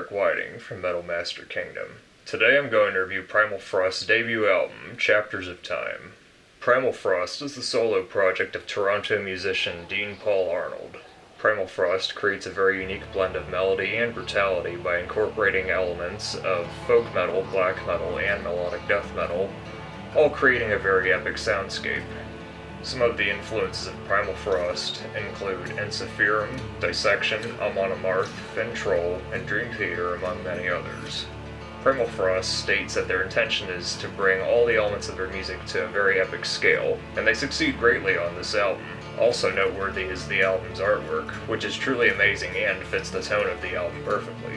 Eric Whiting from Metal Master Kingdom. Today I'm going to review Primalfrost's debut album, Chapters of Time. Primalfrost is the solo project of Toronto musician Dean Paul Arnold. Primalfrost creates a very unique blend of melody and brutality by incorporating elements of folk metal, black metal, and melodic death metal, all creating a very epic soundscape. Some of the influences of Primalfrost include Ensiferum, Dissection, Amon Amarth, Fintroll, and Dream Theater, among many others. Primalfrost states that their intention is to bring all the elements of their music to a very epic scale, and they succeed greatly on this album. Also noteworthy is the album's artwork, which is truly amazing and fits the tone of the album perfectly.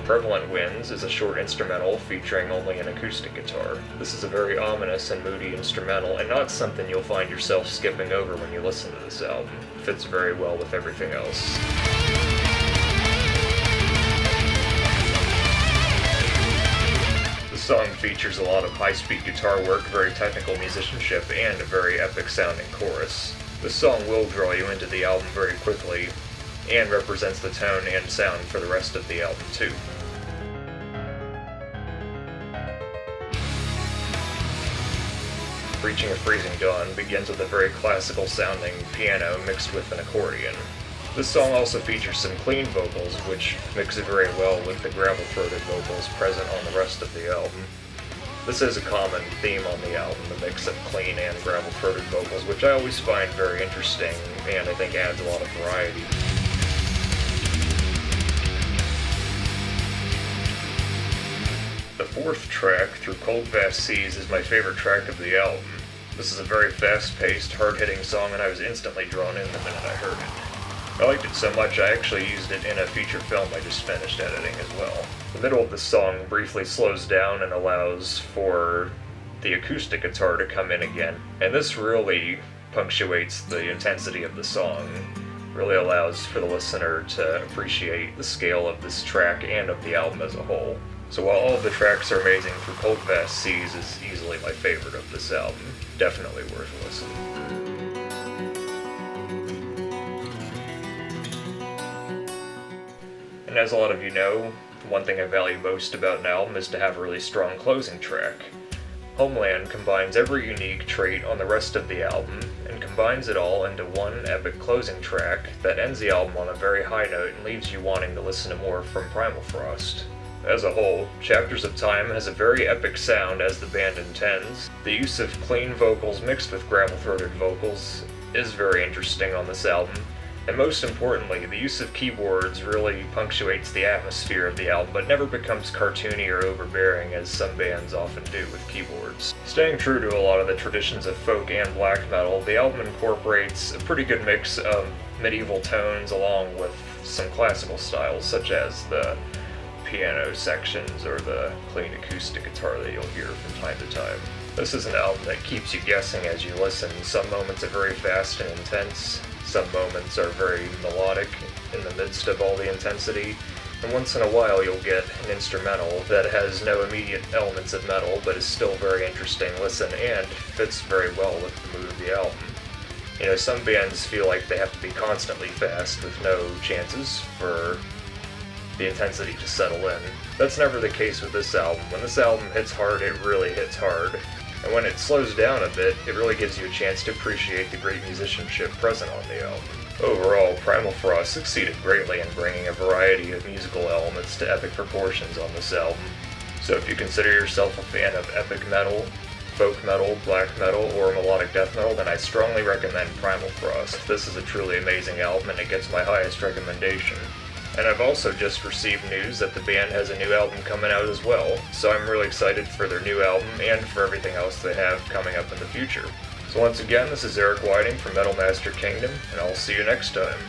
Perishable Winds is a short instrumental featuring only an acoustic guitar. This is a very ominous and moody instrumental, and not something you'll find yourself skipping over when you listen to this album. It fits very well with everything else. The song features a lot of high-speed guitar work, very technical musicianship, and a very epic-sounding chorus. This song will draw you into the album very quickly, and represents the tone and sound for the rest of the album too. Reaching a Freezing Dawn begins with a very classical sounding piano mixed with an accordion. This song also features some clean vocals, which mix it very well with the gravel-throated vocals present on the rest of the album. This is a common theme on the album, the mix of clean and gravel-throated vocals, which I always find very interesting and I think adds a lot of variety. The fourth track, Through Cold Vast Seas, is my favorite track of the album. This is a very fast-paced, hard-hitting song, and I was instantly drawn in the minute I heard it. I liked it so much I actually used it in a feature film I just finished editing as well. The middle of the song briefly slows down and allows for the acoustic guitar to come in again, and this really punctuates the intensity of the song. Really allows for the listener to appreciate the scale of this track and of the album as a whole. So while all of the tracks are amazing, Through Cold Vast Seas is easily my favorite of this album. Definitely worth a listen. And as a lot of you know, one thing I value most about an album is to have a really strong closing track. Homeland combines every unique trait on the rest of the album, and combines it all into one epic closing track that ends the album on a very high note and leaves you wanting to listen to more from Primalfrost. As a whole, Chapters of Time has a very epic sound as the band intends. The use of clean vocals mixed with gravel-throated vocals is very interesting on this album, and most importantly, the use of keyboards really punctuates the atmosphere of the album, but never becomes cartoony or overbearing as some bands often do with keyboards. Staying true to a lot of the traditions of folk and black metal, the album incorporates a pretty good mix of medieval tones along with some classical styles, such as the piano sections or the clean acoustic guitar that you'll hear from time to time. This is an album that keeps you guessing as you listen. Some moments are very fast and intense, some moments are very melodic in the midst of all the intensity, and once in a while you'll get an instrumental that has no immediate elements of metal but is still very interesting listen and fits very well with the mood of the album. You know, some bands feel like they have to be constantly fast with no chances for the intensity to settle in. That's never the case with this album. When this album hits hard, it really hits hard. And when it slows down a bit, it really gives you a chance to appreciate the great musicianship present on the album. Overall, Primalfrost succeeded greatly in bringing a variety of musical elements to epic proportions on this album. So if you consider yourself a fan of epic metal, folk metal, black metal, or melodic death metal, then I strongly recommend Primalfrost. This is a truly amazing album and it gets my highest recommendation. And I've also just received news that the band has a new album coming out as well, so I'm really excited for their new album and for everything else they have coming up in the future. So once again, this is Eric Whiting from Metal Master Kingdom, and I'll see you next time.